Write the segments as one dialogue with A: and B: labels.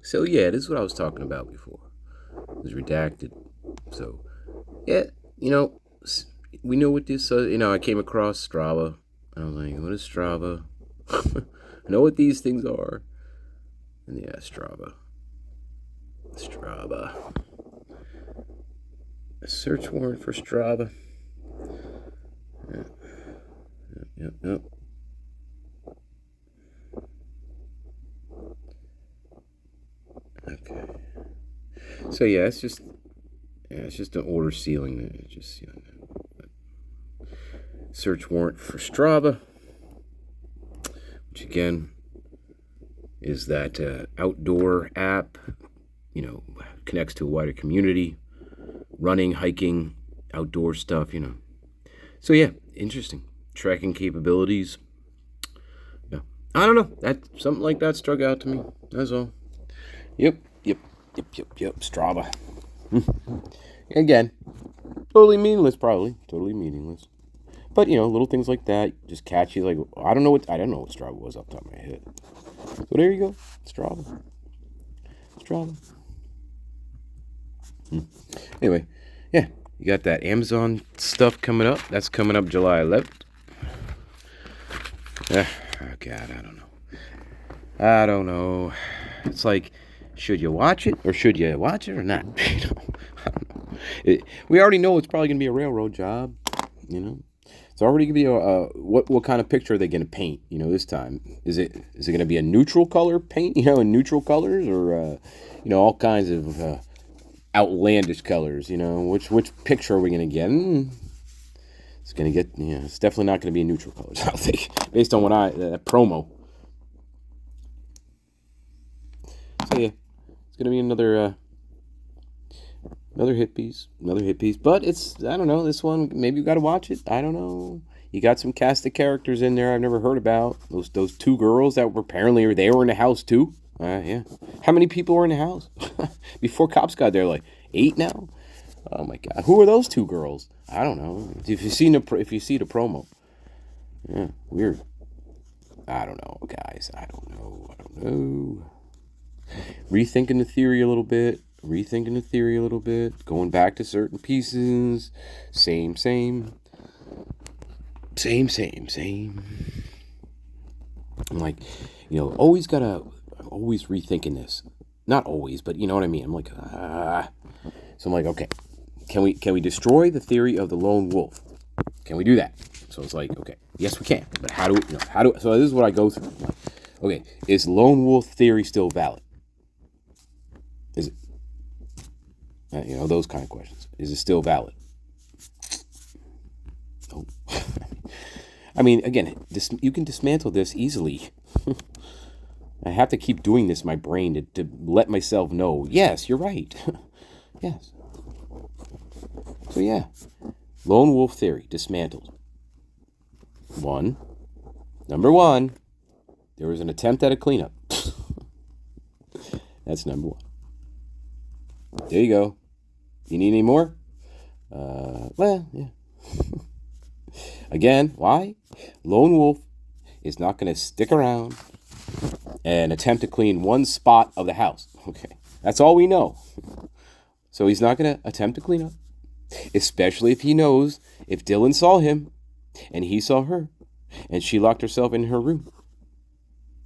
A: So yeah, this is what I was talking about before. It was redacted. So yeah, we know what this. I came across Strava. I was like, what is Strava? I know what these things are. And yeah, Strava. A search warrant for Strava. Yep. Okay. So yeah, it's just an order sealing. It's just search warrant for Strava, which again is that outdoor app. Connects to a wider community, running, hiking, outdoor stuff. So yeah, interesting tracking capabilities. Yeah, I don't know. That something like that struck out to me. That's all. Yep. Strava. Again, totally meaningless, probably. Totally meaningless. But little things like that just catch you. Like I don't know what Strava was off the top of my head. So there you go, Strava. Anyway, yeah, you got that Amazon stuff coming up. That's coming up July 11th. Oh God, I don't know. It's like, should you watch it or not? I don't know. We already know it's probably gonna be a railroad job. It's already gonna be what kind of picture are they gonna paint? This time is it gonna be a neutral color paint? In neutral colors or all kinds of outlandish colors. Which picture are we gonna get? It's gonna get it's definitely not gonna be in neutral colors. I think based on what that promo. So yeah, it's gonna be another hit piece. But I don't know, this one, maybe you got to watch it. I don't know. You got some cast of characters in there I've never heard about. Those two girls that were apparently they were in the house too. Yeah. How many people were in the house before cops got there? Like 8 now. Oh my God. Who are those two girls? I don't know. If you see the promo. Yeah, weird. I don't know, guys. I don't know. Rethinking the theory a little bit. Going back to certain pieces. Same. I'm like, always rethinking this. Not always, but you know what I mean. I'm like, So I'm like, okay, can we destroy the theory of the lone wolf? Can we do that? So it's like, okay, yes we can. But how do so this is what I go through. I'm like, okay, is lone wolf theory still valid? Is it? Those kind of questions. Is it still valid? Oh. I mean, again, you can dismantle this easily. I have to keep doing this in my brain to let myself know, yes, you're right. Yes. So yeah, lone wolf theory dismantled. Number one, there was an attempt at a cleanup. That's number one. There you go. You need any more? Well, yeah. Again, why? Lone wolf is not going to stick around and attempt to clean one spot of the house. Okay, that's all we know. So he's not going to attempt to clean up, especially if he knows if Dylan saw him and he saw her and she locked herself in her room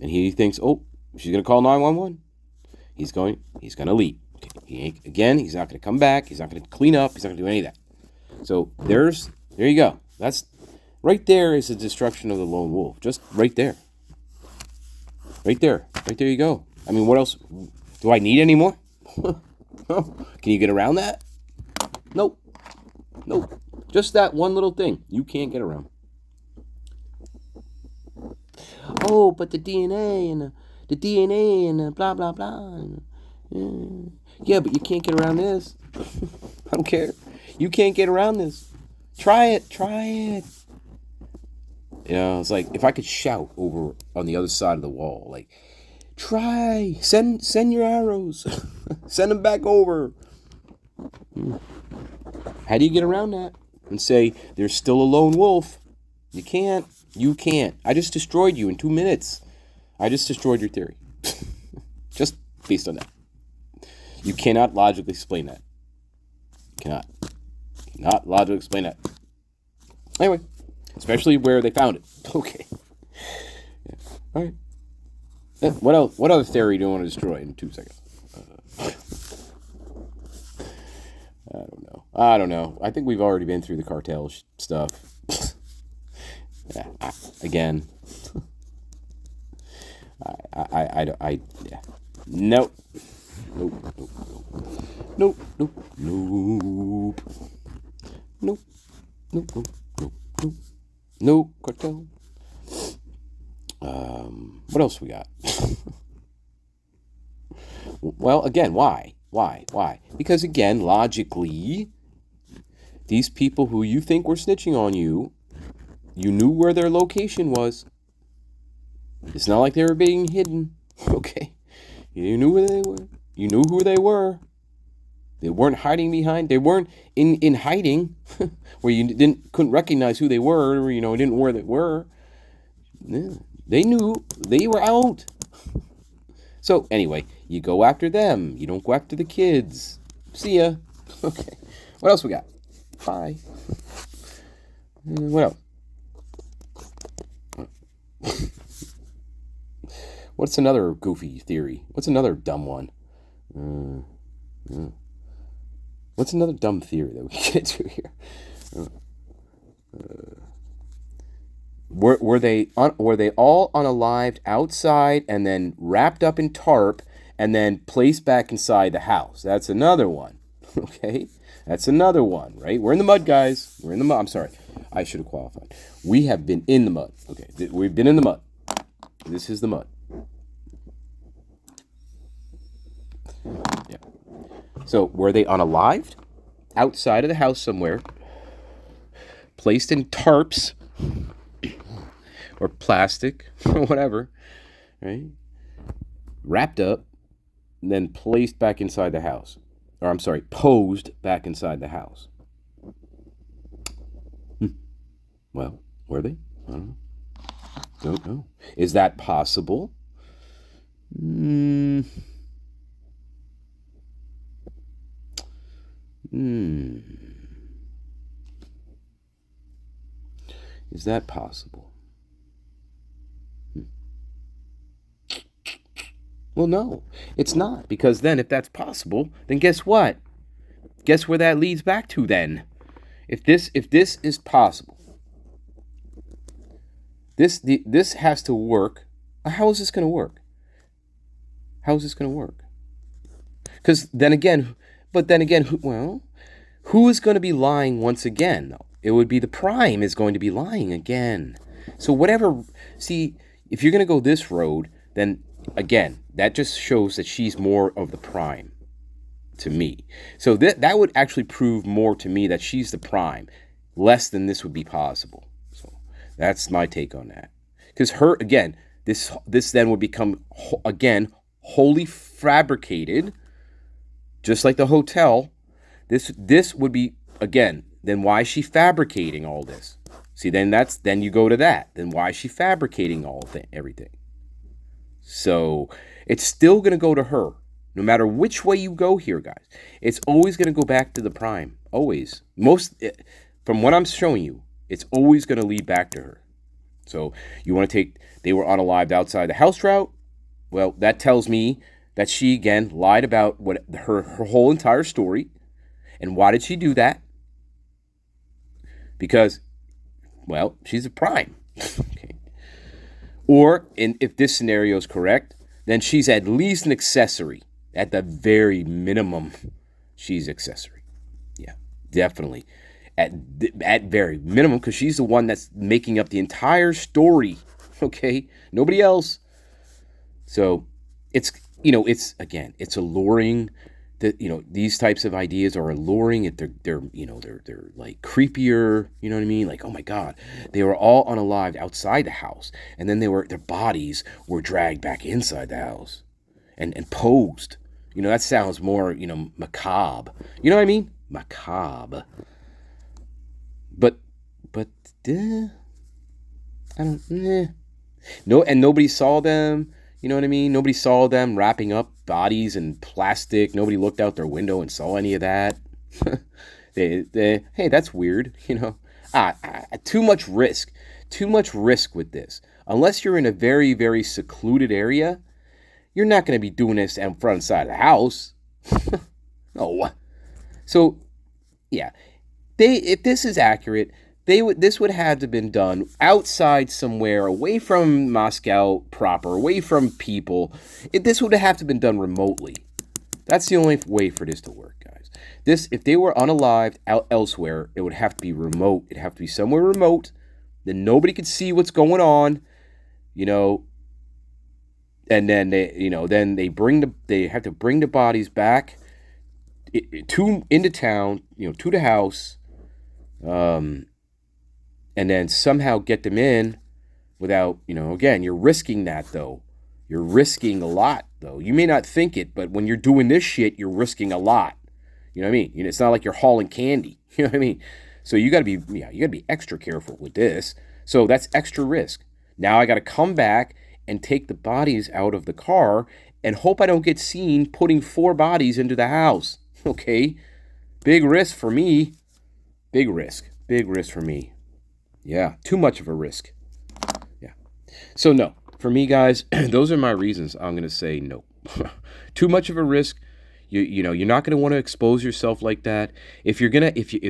A: and he thinks, oh, she's going to call 911. He's going to leave. He's not going to come back. He's not going to clean up. He's not going to do any of that. So there you go. That's right there is the destruction of the lone wolf. Just right there. Right there you go. I mean, what else? Do I need any more? Can you get around that? Nope. Just that one little thing you can't get around. Oh, but the DNA and blah blah blah. Yeah, but you can't get around this. I don't care. You can't get around this. Try it. It's like if I could shout over on the other side of the wall, like, try, send your arrows, send them back over. How do you get around that and say there's still a lone wolf? You can't. I just destroyed you in 2 minutes. I just destroyed your theory. Just based on that. You cannot logically explain that. Cannot logically explain that. Anyway, especially where they found it. Okay. Yeah. All right. What else? What other theory do you want to destroy in 2 seconds? I don't know. I think we've already been through the cartel stuff. Yeah. Again. Yeah. Nope. Nope. Nope. Cartel. What else we got? Well, again, why? Because again, logically, these people who you think were snitching on you, you knew where their location was. It's not like they were being hidden. Okay. You knew where they were. You knew who they were. They weren't hiding behind. They weren't in hiding where you couldn't recognize who they were, or, didn't know where they were. Yeah. They knew they were out. So anyway, you go after them. You don't go after the kids. See ya. Okay. What else we got? Bye. What else? What's another goofy theory? What's another dumb one? What's another dumb theory that we get into here? Were they all unalived outside and then wrapped up in tarp and then placed back inside the house? That's another one. Okay? That's another one, right? We're in the mud, guys. We're in the mud. I'm sorry. I should have qualified. We have been in the mud. Okay. We've been in the mud. This is the mud. Yeah. So, were they unalived? Outside of the house somewhere. Placed in tarps. Or plastic. Or whatever. Right? Wrapped up. And then placed back inside the house. Or, I'm sorry, posed back inside the house. Well, were they? I don't know. Don't know. Is that possible? Is that possible? Well, no, it's not. Because then if that's possible, then guess what? Guess where that leads back to then? If this is possible, this has to work. How is this going to work? How is this going to work? Because then again, who is going to be lying once again, though? It would be the prime is going to be lying again. So whatever, see, if you're going to go this road, then again, that just shows that she's more of the prime to me. So that would actually prove more to me that she's the prime. Less than this would be possible. So that's my take on that. Because her, again, this then would become, again, wholly fabricated, just like the hotel. This would be, again, then why is she fabricating all this? See, then you go to that. Then why is she fabricating everything? So it's still going to go to her. No matter which way you go here, guys. It's always going to go back to the prime. Always. From what I'm showing you, it's always going to lead back to her. So you want to take, they were unalived outside the house route? Well, that tells me that she, again, lied about what her whole entire story. And why did she do that? Because, well, she's a prime. Okay. Or, if this scenario is correct, then she's at least an accessory. At the very minimum, she's accessory. Yeah, definitely. At very minimum, because she's the one that's making up the entire story. Okay? Nobody else. So, it's alluring. These types of ideas are alluring. They're like creepier. You know what I mean? Like, oh my God, they were all unalived outside the house, and then their bodies were dragged back inside the house, and posed. That sounds more macabre. You know what I mean? Macabre. But I don't. No, and nobody saw them. You know what I mean? Nobody saw them wrapping up bodies in plastic. Nobody looked out their window and saw any of that. Hey, that's weird. Too much risk. Too much risk with this. Unless you're in a very, very secluded area, you're not going to be doing this in front side of the house. No. So, yeah, if this is accurate, this would have to have been done outside somewhere, away from Moscow proper, away from people. This would have to been done remotely. That's the only way for this to work, guys. If they were unalived out elsewhere, it would have to be remote. It'd have to be somewhere remote, then nobody could see what's going on, and then they have to bring the bodies back into town, to the house, and then somehow get them in without, again, you're risking that, though. You're risking a lot, though. You may not think it, but when you're doing this shit, you're risking a lot. You know what I mean? It's not like you're hauling candy. You know what I mean? So you gotta be extra careful with this. So that's extra risk. Now I gotta come back and take the bodies out of the car and hope I don't get seen putting 4 bodies into the house. Okay? Big risk for me. Big risk for me. Yeah, too much of a risk. Yeah. So no, for me, guys, those are my reasons. I'm gonna say no. Too much of a risk. You're not gonna want to expose yourself like that. If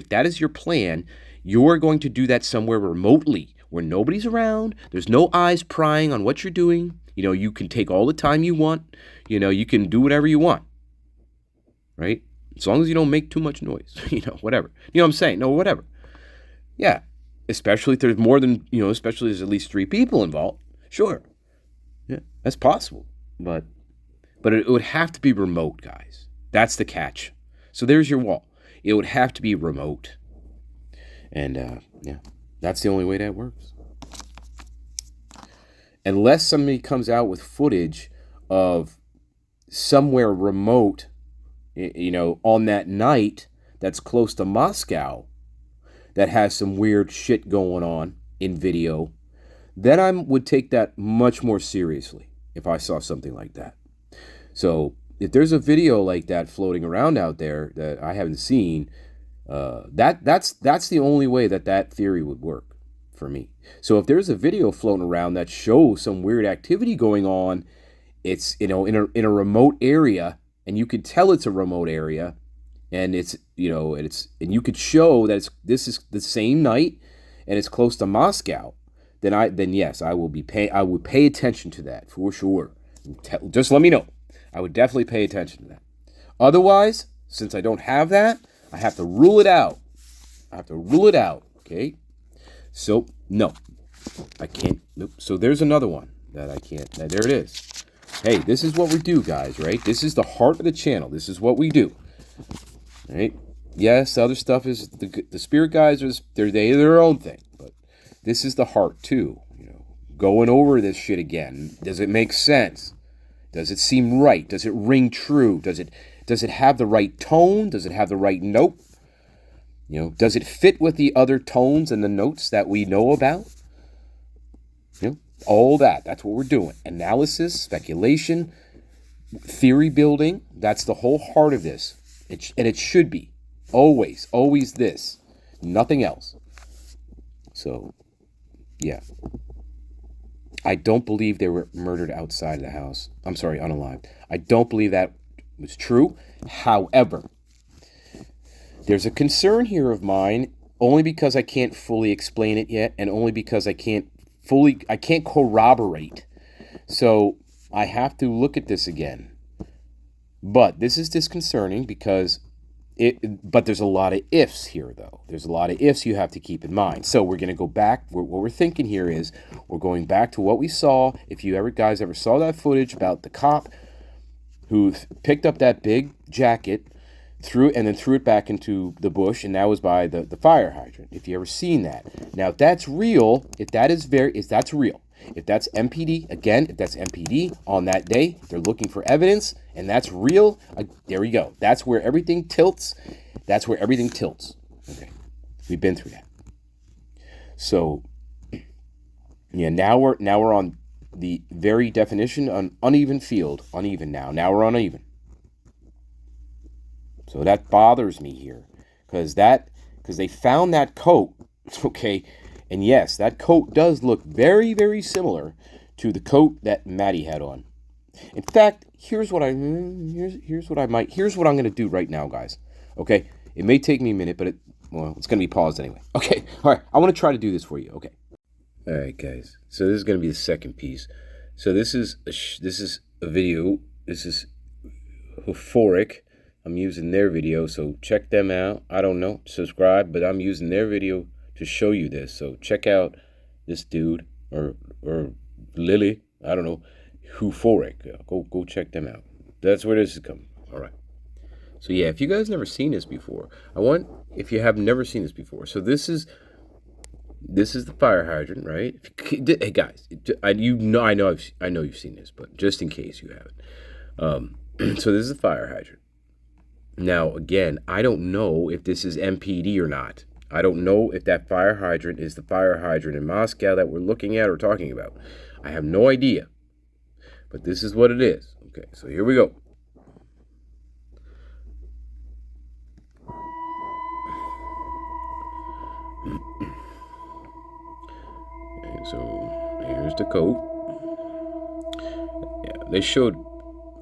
A: that is your plan, you're going to do that somewhere remotely where nobody's around. There's no eyes prying on what you're doing. You can take all the time you want. You can do whatever you want. Right? As long as you don't make too much noise. Whatever. You know what I'm saying? No, whatever. Yeah. Especially if there's more than, especially if there's at least 3 people involved. Sure. Yeah, that's possible. But it would have to be remote, guys. That's the catch. So there's your wall. It would have to be remote. And, yeah, that's the only way that works. Unless somebody comes out with footage of somewhere remote, on that night that's close to Moscow that has some weird shit going on in video, then I would take that much more seriously if I saw something like that. So if there's a video like that floating around out there that I haven't seen, that's the only way that theory would work for me. So if there's a video floating around that shows some weird activity going on, it's in a remote area, and you could tell it's a remote area, and and you could show that this is the same night and it's close to Moscow, then yes, I would pay attention to that for sure. Just let me know. I would definitely pay attention to that. Otherwise, since I don't have that, I have to rule it out. Okay? So, no. I can't. Nope. So there's another one that I can't. There it is. Hey, this is what we do, guys, right? This is the heart of the channel. This is what we do. Right? Yes, other stuff is the spirit guys they're their own thing, but this is the heart too. Going over this shit again. Does it make sense? Does it seem right? Does it ring true? Does it have the right tone? Does it have the right note? Does it fit with the other tones and the notes that we know about? All that. That's what we're doing. Analysis, speculation, theory building. That's the whole heart of this. And it should be. Always this. Nothing else. So, yeah. I don't believe they were murdered outside of the house. I'm sorry, unalived. I don't believe that was true. However, there's a concern here of mine, only because I can't fully explain it yet, and only because I can't corroborate. So I have to look at this again. But this is disconcerting because but there's a lot of ifs here, though. There's a lot of ifs you have to keep in mind. So we're going to go back. What we're thinking here is we're going back to what we saw. If you guys ever saw that footage about the cop who picked up that big jacket, threw it back into the bush, and that was by the fire hydrant. If you ever seen that. Now, if that's real, if that's real, if that's MPD, again, if that's MPD on that day, they're looking for evidence, and that's real, there we go. That's where everything tilts. Okay. We've been through that. So, yeah, now we're on the very definition on uneven field. Uneven now. Now we're uneven. So that bothers me here. Because they found that coat, okay? And yes, that coat does look very, very similar to the coat that Maddie had on. In fact, here's what I'm going to do right now, guys. Okay? It may take me a minute, but it's going to be paused anyway. Okay? All right. I want to try to do this for you. Okay. All right, guys. So this is going to be the second piece. So this is a video. This is Euphoric. I'm using their video, so check them out. I don't know, subscribe, but I'm using their video to show you this. So check out this dude or Lily. I don't know, Euphoric. Go check them out. That's where this is coming. All right. So yeah, if you guys never seen this before, if you have never seen this before, so this is the fire hydrant, right? Hey guys, I know you've seen this, but just in case you haven't, so this is the fire hydrant. Now again, I don't know if this is MPD or not. I don't know if that fire hydrant is the fire hydrant in Moscow that we're looking at or talking about. I have no idea, but this is what it is. Okay, so here we go. And so here's the coat. Yeah, they showed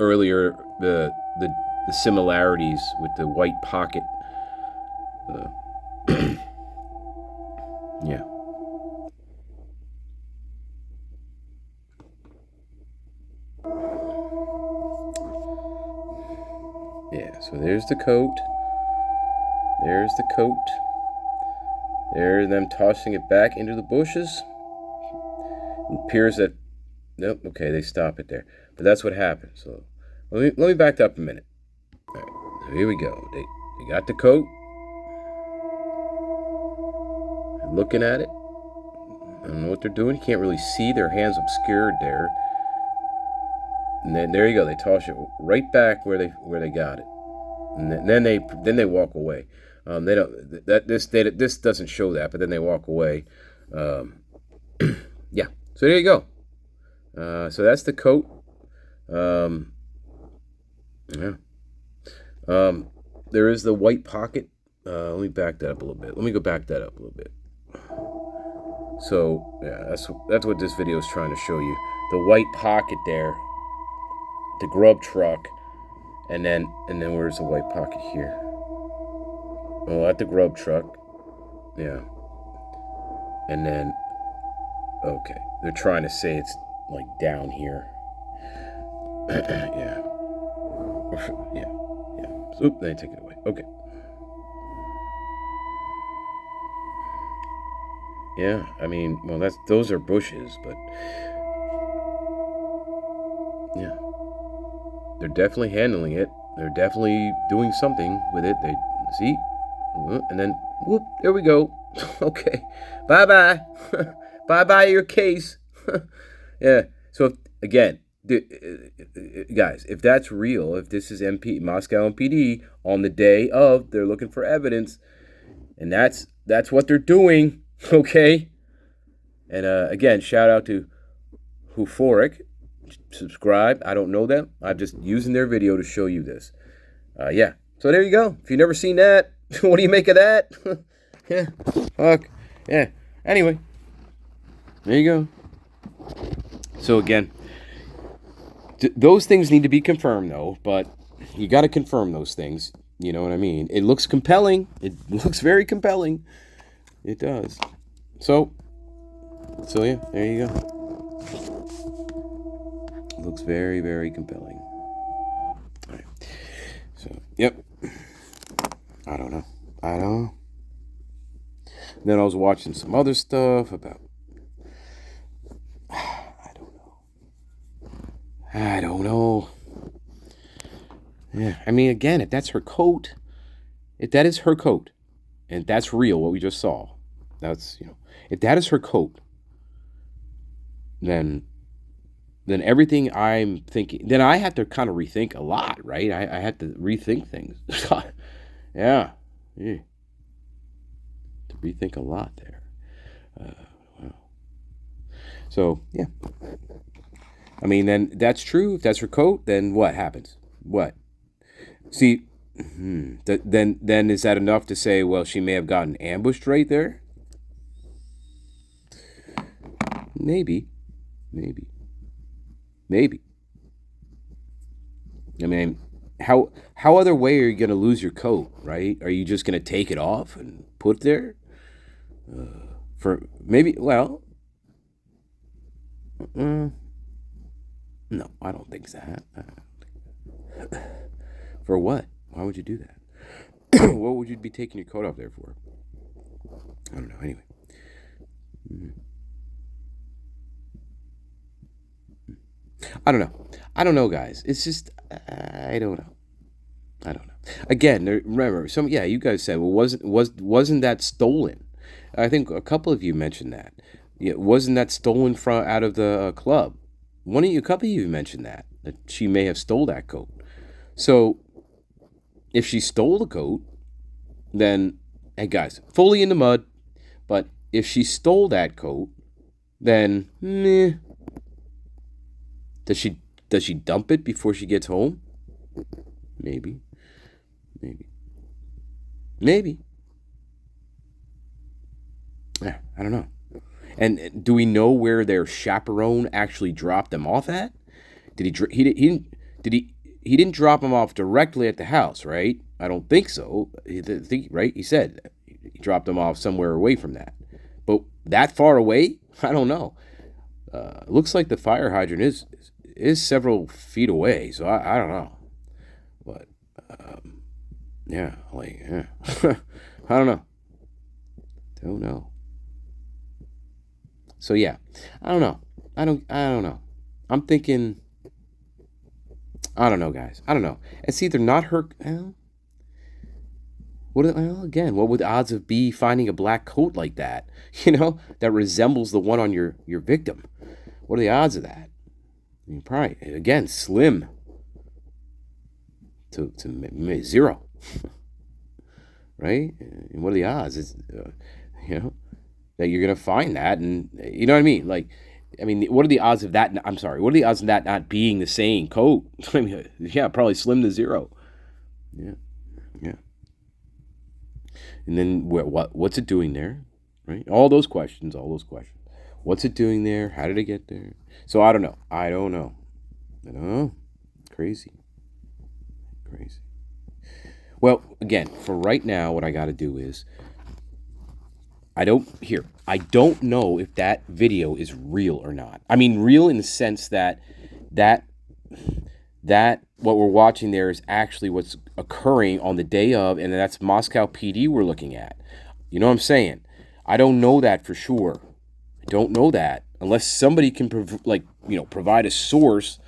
A: earlier the similarities with the white pocket. Yeah. Yeah, so there's the coat. There's the coat. There's them tossing it back into the bushes. It appears that, nope, okay, they stop it there. But that's what happened. So let me back up a minute. All right, so here we go. They got the coat. They're looking at it. I don't know what they're doing. You can't really see. Their hands obscured there. And then there you go. They toss it right back where they got it. And then they walk away. They don't this doesn't show that, but then they walk away. Yeah. So there you go. So that's the coat. Yeah. There is the white pocket. Let me back that up a little bit. Let me go back that up a little bit. So yeah, that's what this video is trying to show you. The white pocket there, the grub truck, and then where's the white pocket here? Oh, at the grub truck. Yeah. And then, okay, they're trying to say it's like down here. Yeah. Yeah. Oop, they take it away. Okay. Yeah, I mean, well, those are bushes, but yeah, they're definitely handling it. They're definitely doing something with it. They see, and then whoop, there we go. Okay, bye bye, bye bye your case. Yeah. So again, guys, if that's real, if this is Moscow MPD on the day of, they're looking for evidence, and that's what they're doing. Okay. And again, shout out to Euphoric. Subscribe. I don't know them. I'm just using their video to show you this. Yeah. So there you go. If you've never seen that, what do you make of that? Yeah. Fuck. Yeah. Anyway. There you go. So again, those things need to be confirmed though, but you got to confirm those things. You know what I mean? It looks compelling. It looks very compelling. It does. So yeah, there you go. It looks very, very compelling. All right. So, yep. I don't know. Then I was watching some other stuff about, I don't know. Yeah, I mean, again, if that's her coat, if that is her coat, and that's real, what we just saw, that's, if that is her coat, then everything I'm thinking, then I have to kind of rethink a lot, right? I have to rethink things. Yeah. To rethink a lot there. Wow. So, yeah. I mean, then that's true. If that's her coat, then what happens? What? See, then is that enough to say, well, she may have gotten ambushed right there? Maybe, maybe, maybe. I mean, how other way are you gonna lose your coat, right? Are you just gonna take it off and put there? For maybe, well, no, I don't think so. For what? Why would you do that? What would you be taking your coat off there for? I don't know. Anyway. I don't know. I don't know, guys. It's just I don't know. I don't know. Again, remember, yeah, you guys said, well, wasn't that stolen? I think a couple of you mentioned that. Yeah, wasn't that stolen from out of the club? A couple of you mentioned that she may have stole that coat. So, if she stole the coat, then hey guys, fully in the mud. But if she stole that coat, then meh. Does she dump it before she gets home? Maybe. Yeah, I don't know. And do we know where their chaperone actually dropped them off at? He didn't drop them off directly at the house, right? I don't think so. Right? He said he dropped them off somewhere away from that. But that far away? I don't know. Looks like the fire hydrant is several feet away, so I don't know. But yeah, I don't know. Don't know. So yeah, I don't know. I don't know. I'm thinking. I don't know, guys. I don't know. It's either not her. Again, what would the odds of B finding a black coat like that? That resembles the one on your victim. What are the odds of that? I mean, probably again slim to zero, right? And what are the odds? It's that you're gonna find that, and you know what I mean? Like, I mean, what are the odds of that? I'm sorry. What are the odds of that not being the same coat? I mean, yeah, probably slim to zero. Yeah. And then what's it doing there? Right? All those questions. What's it doing there? How did it get there? So I don't know. Crazy. Well, again, for right now, what I got to do is I don't know if that video is real or not. I mean, real in the sense that what we're watching there is actually what's occurring on the day of, and that's Moscow PD we're looking at. You know what I'm saying? I don't know that for sure. I don't know that unless somebody can provide a source,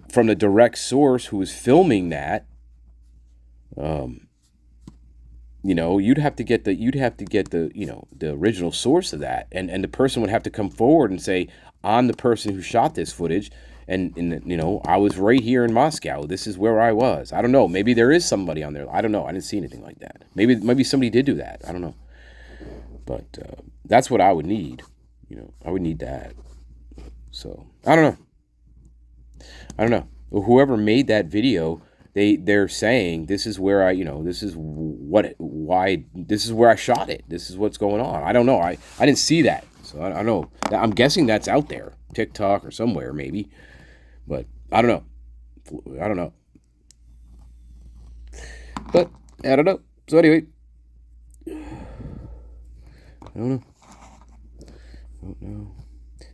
A: from the direct source who is filming that. You'd have to get the original source of that, and the person would have to come forward and say, I'm the person who shot this footage, and I was right here in Moscow. This is where I was. I don't know. Maybe there is somebody on there. I don't know. I didn't see anything like that. Maybe somebody did do that. I don't know. But that's what I would need. I would need that. So I don't know. Whoever made that video, they're saying this is where this is where I shot it. This is what's going on. I don't know. I didn't see that, so I don't know. I'm guessing that's out there, TikTok or somewhere maybe, but I don't know. But I don't know. So anyway, I don't know.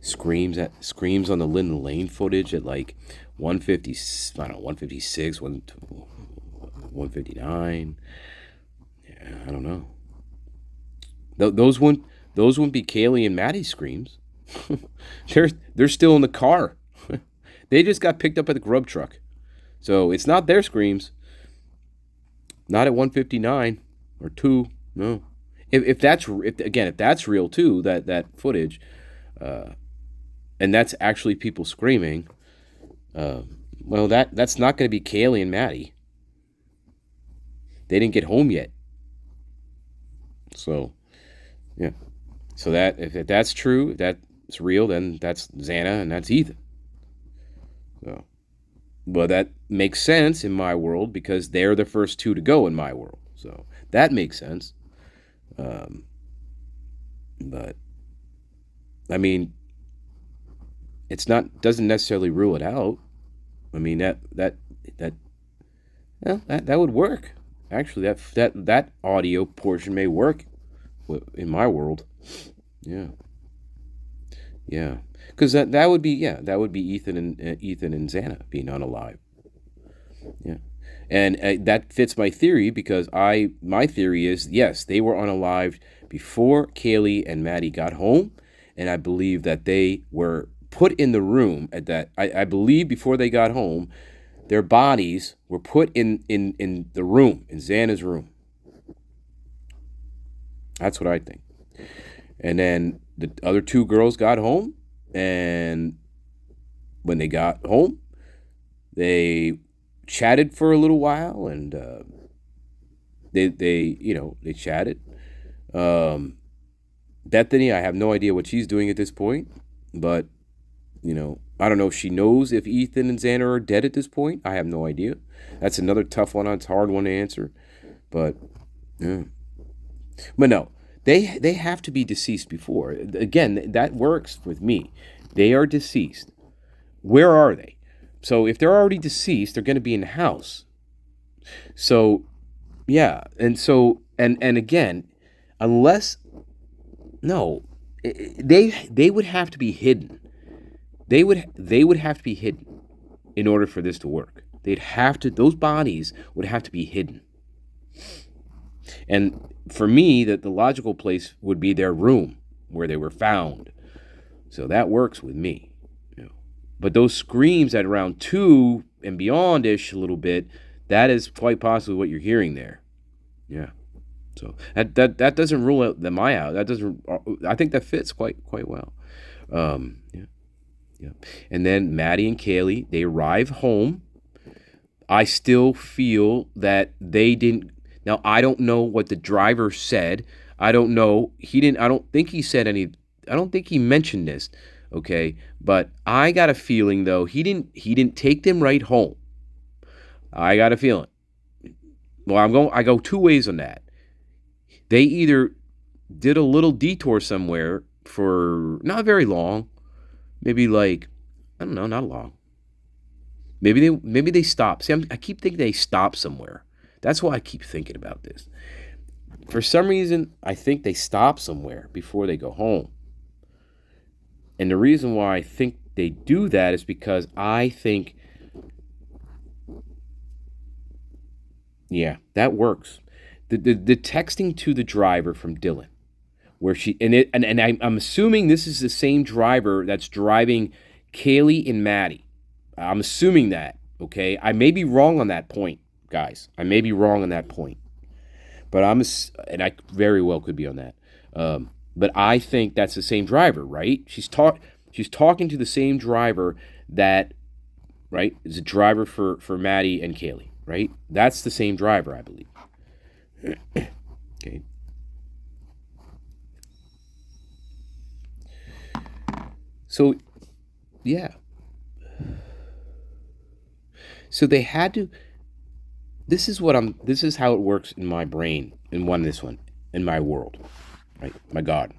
A: Screams on the Linden Lane footage at like 150. I don't know, 156, 159. Yeah, I don't know. Those wouldn't be Kaylee and Maddie's screams. They're still in the car. They just got picked up at the grub truck, so it's not their screams. Not at 159 or 2. No. If that's real too, that footage, and that's actually people screaming, well, that's not going to be Kaylee and Maddie. They didn't get home yet. So, yeah. So that if that's true, if that's real, then that's Xana and that's Ethan. So, well, that makes sense in my world because they're the first two to go in my world. So that makes sense. Um, but I mean, it's not doesn't necessarily rule it out. I mean that yeah, that would work. Actually, that audio portion may work in my world. Yeah, yeah, because that would be that would be Ethan and Xana being unalive. Yeah, and that fits my theory because my theory is yes they were unalived before Kaylee and Maddie got home, and I believe that they were put in the room at that. I believe before they got home, their bodies were put in the room in Xana's room. That's what I think. And then the other two girls got home, and when they got home, they chatted for a little while, and they chatted. Um, Bethany, I have no idea what she's doing at this point, but I don't know if she knows if Ethan and Xander are dead at this point. I have no idea. That's another tough one. It's a hard one to answer, but yeah. But no, they have to be deceased before. Again, that works with me. They are deceased. Where are they? So if they're already deceased, they're going to be in the house. So yeah, and again, unless no, they would have to be hidden. They would have to be hidden in order for this to work. Those bodies would have to be hidden. And for me, the logical place would be their room where they were found. So that works with me. But those screams at around 2 and beyond-ish a little bit, that is quite possibly what you're hearing there. Yeah. So that doesn't rule out my out. That doesn't. I think that fits quite well. Yeah. Yeah. And then Maddie and Kaylee, they arrive home. I still feel that they didn't. Now, I don't know what the driver said. I don't know. I don't think he said any. I don't think he mentioned this. Okay. But I got a feeling, though, he didn't take them right home. I got a feeling. Well, I go two ways on that. They either did a little detour somewhere for not very long. Maybe like, I don't know, not long. Maybe they stopped. See, I keep thinking they stopped somewhere. That's why I keep thinking about this. For some reason, I think they stop somewhere before they go home. And the reason why I think they do that is because I think, yeah, that works. The texting to the driver from Dylan, where I'm assuming this is the same driver that's driving Kaylee and Maddie. I'm assuming that, okay? I may be wrong on that point, guys. I may be wrong on that point. But and I very well could be on that. But I think that's the same driver, right? She's talking to the same driver that, right, is a driver for Maddie and Kaylee, right? That's the same driver, I believe. Okay. So, yeah. So they had to. This is how it works in my brain. In my world, right? My God.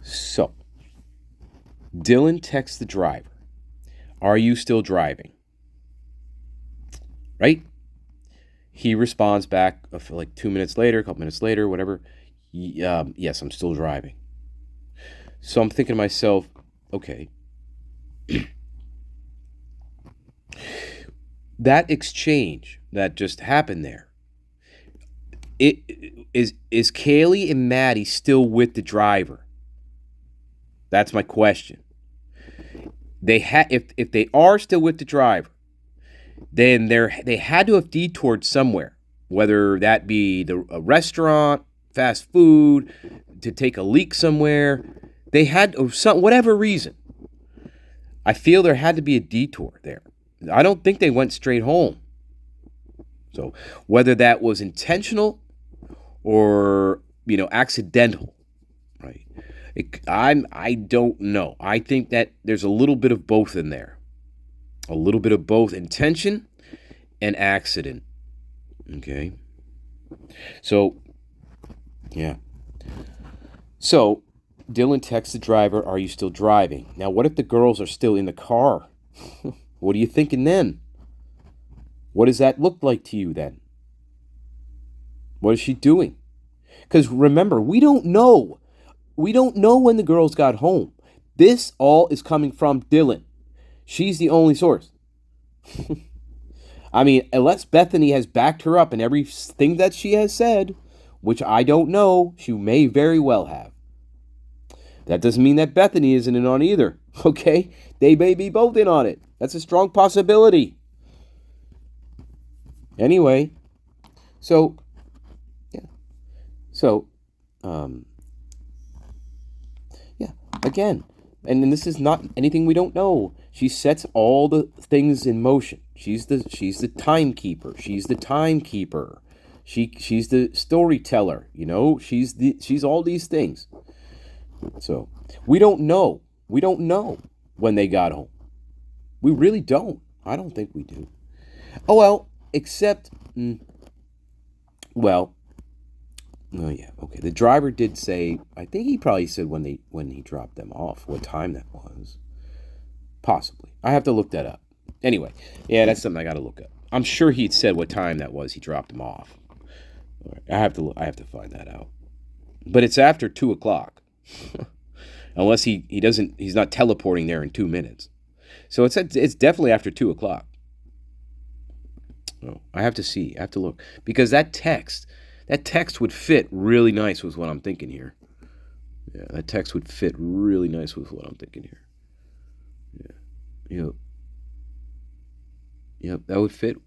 A: So, Dylan texts the driver, "Are you still driving?" Right? He responds back like 2 minutes later, a couple minutes later, whatever. Yes, I'm still driving. So I'm thinking to myself, okay. That exchange that just happened there, is Kaylee and Maddie still with the driver? That's my question. If they are still with the driver, then they had to have detoured somewhere, whether that be a restaurant, fast food, to take a leak somewhere. They had, or whatever reason. I feel there had to be a detour there. I don't think they went straight home. So whether that was intentional or accidental, right? I don't know. I think that there's a little bit of both in there. A little bit of both intention and accident. Okay. So, yeah. So, Dylan texts the driver, "Are you still driving?" Now, what if the girls are still in the car? What are you thinking then? What does that look like to you then? What is she doing? Because remember, we don't know. We don't know when the girls got home. This all is coming from Dylan. She's the only source. I mean, unless Bethany has backed her up in everything that she has said, which I don't know, she may very well have. That doesn't mean that Bethany isn't in on either, okay? They may be both in on it. That's a strong possibility. Anyway, so, yeah. So, yeah, again, and this is not anything we don't know. She sets all the things in motion. She's the timekeeper. She's the timekeeper. She's the storyteller. You know, she's all these things. So we don't know. We don't know when they got home. We really don't. I don't think we do. Oh well, except well. Oh yeah, okay. The driver did say. I think he probably said when he dropped them off, what time that was. Possibly. I have to look that up. Anyway, yeah, that's something I got to look up. I'm sure he'd said what time that was. He dropped them off. All right, I have to find that out. But it's after 2:00, unless he's not teleporting there in 2 minutes. So it's definitely after 2:00. Oh, I have to see. I have to look because that text would fit really nice with what I'm thinking here. Yeah, that text would fit really nice with what I'm thinking here. Yeah. Yep, that would fit.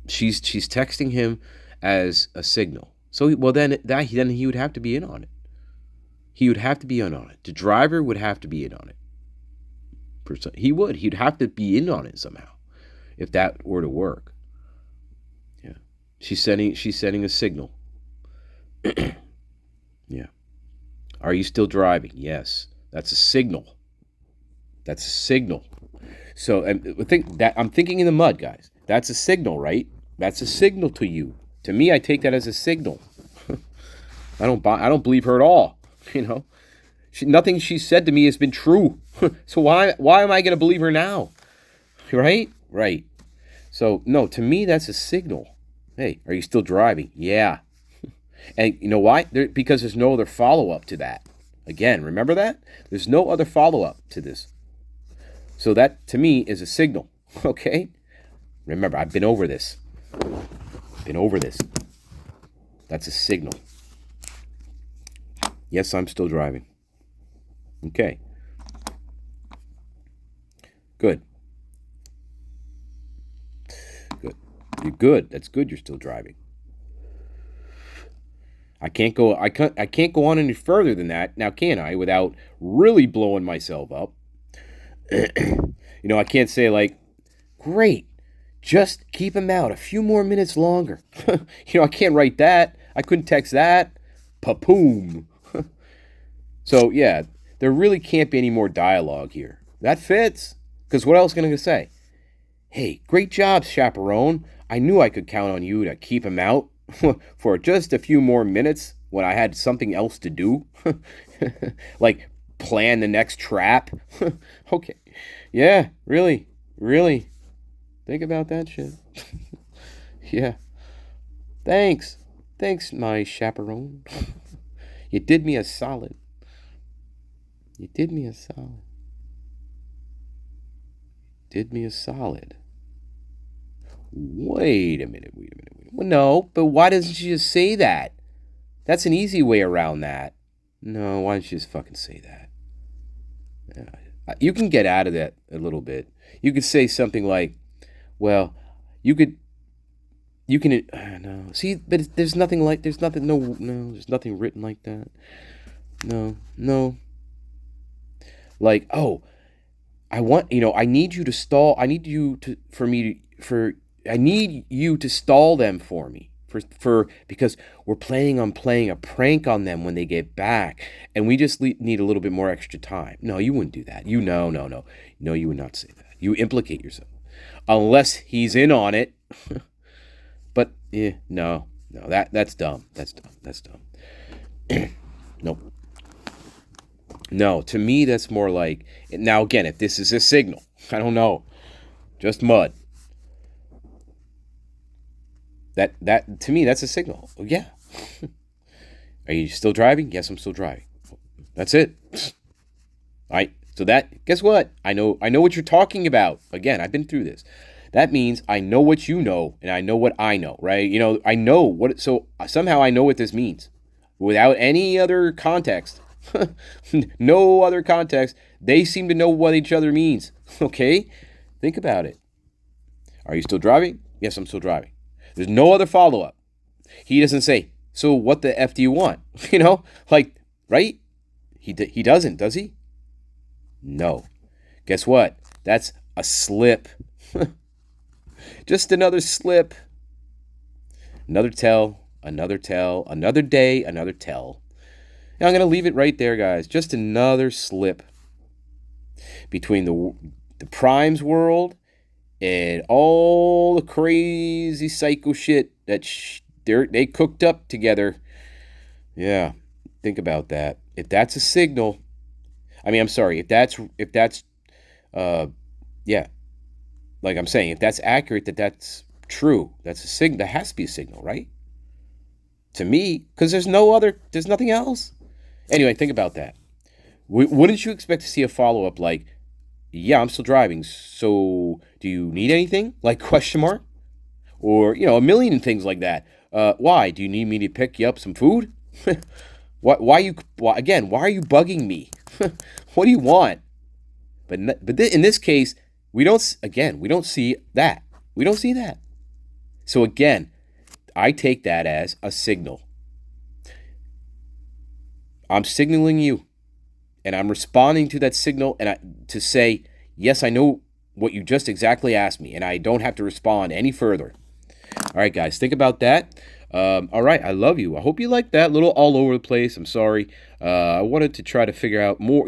A: She's texting him as a signal. So then he would have to be in on it. He would have to be in on it. The driver would have to be in on it. He would. He'd have to be in on it somehow, if that were to work. Yeah, she's sending a signal. Yeah. Are you still driving? Yes. That's a signal. That's a signal. So I'm thinking in the mud, guys. That's a signal, right? That's a signal to you. To me, I take that as a signal. I don't believe her at all. You know, nothing she said to me has been true. So why am I going to believe her now? Right? Right. So no, to me that's a signal. Hey, are you still driving? Yeah. And you know why? Because there's no other follow-up to that. Again, remember that? There's no other follow-up to this. So that, to me, is a signal. Okay? Remember, I've been over this. That's a signal. Yes, I'm still driving. Okay. Good. Good. You're good. That's good you're still driving. I can't go on any further than that, now can I, without really blowing myself up. I can't say like, great, just keep him out a few more minutes longer. I can't write that. I couldn't text that. Pa-poom. So, yeah, there really can't be any more dialogue here. That fits. Because what else am I going to say? Hey, great job, chaperone. I knew I could count on you to keep him out for just a few more minutes when I had something else to do. Like plan the next trap. Okay. Yeah, really. Think about that shit. Yeah. Thanks, my chaperone. You did me a solid. Did me a solid. Wait a minute. Well, no, but why doesn't she just say that? That's an easy way around that. No, why don't you just fucking say that? Yeah. You can get out of that a little bit. You could say something like, well, you can, no. See, but there's nothing written like that. No. Like, oh, I need you to stall. I need you to stall them for me. Because we're planning on playing a prank on them when they get back, and we just need a little bit more extra time. No, you wouldn't do that. No, you would not say that. You implicate yourself. Unless he's in on it. But no, that's dumb. That's dumb. Nope. No, to me that's more like, now again, if this is a signal, I don't know, just mud. That to me that's a signal. Yeah. Are you still driving? Yes, I'm still driving. That's it. All right. So that, guess what? I know what you're talking about. Again, I've been through this. That means I know what you know and I know what I know, right? I know what, so somehow I know what this means without any other context. No other context. They seem to know what each other means. Okay? Think about it. Are you still driving? Yes, I'm still driving. There's no other follow-up. He doesn't say, so what the F do you want? Right? He doesn't, does he? No. Guess what? That's a slip. Just another slip. Another tell, another day, another tell. Now I'm going to leave it right there, guys. Just another slip between the primes world and all the crazy psycho shit that they cooked up together. Yeah, think about that. If that's a signal, I'm sorry, if that's yeah, like I'm saying, if that's accurate, that's true, that's a signal. That has to be a signal, right? To me, because there's nothing else. Anyway, think about that. Wouldn't you expect to see a follow-up like, yeah, I'm still driving, so do you need anything? Like, question mark? Or, a million things like that. Why? Do you need me to pick you up some food? Why are you bugging me? What do you want? But in this case, we don't see that. We don't see that. So again, I take that as a signal. I'm signaling you, and I'm responding to that signal, to say, yes, I know what you just exactly asked me, and I don't have to respond any further. All right, guys, think about that. All right, I love you. I hope you liked that. Little all over the place. I'm sorry. I wanted to try to figure out more,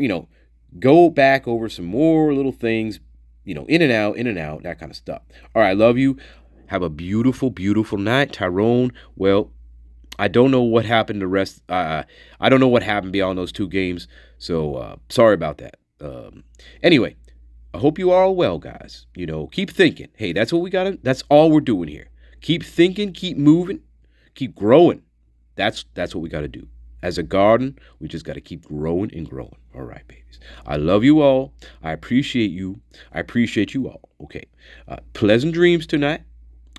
A: go back over some more little things, in and out, that kind of stuff. All right, I love you. Have a beautiful, beautiful night. Tyrone, well, I don't know what happened the rest. I don't know what happened beyond those two games. So sorry about that. Anyway, I hope you are all well, guys. Keep thinking. Hey, that's what we got to, that's all we're doing here. Keep thinking, keep moving, keep growing. That's what we got to do. As a garden, we just got to keep growing and growing. All right, babies. I love you all. I appreciate you. I appreciate you all. Okay. Pleasant dreams tonight.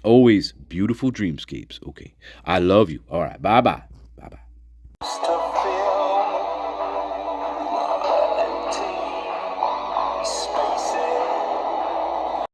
A: Always beautiful dreamscapes. Okay. I love you. All right. Bye-bye. Bye-bye.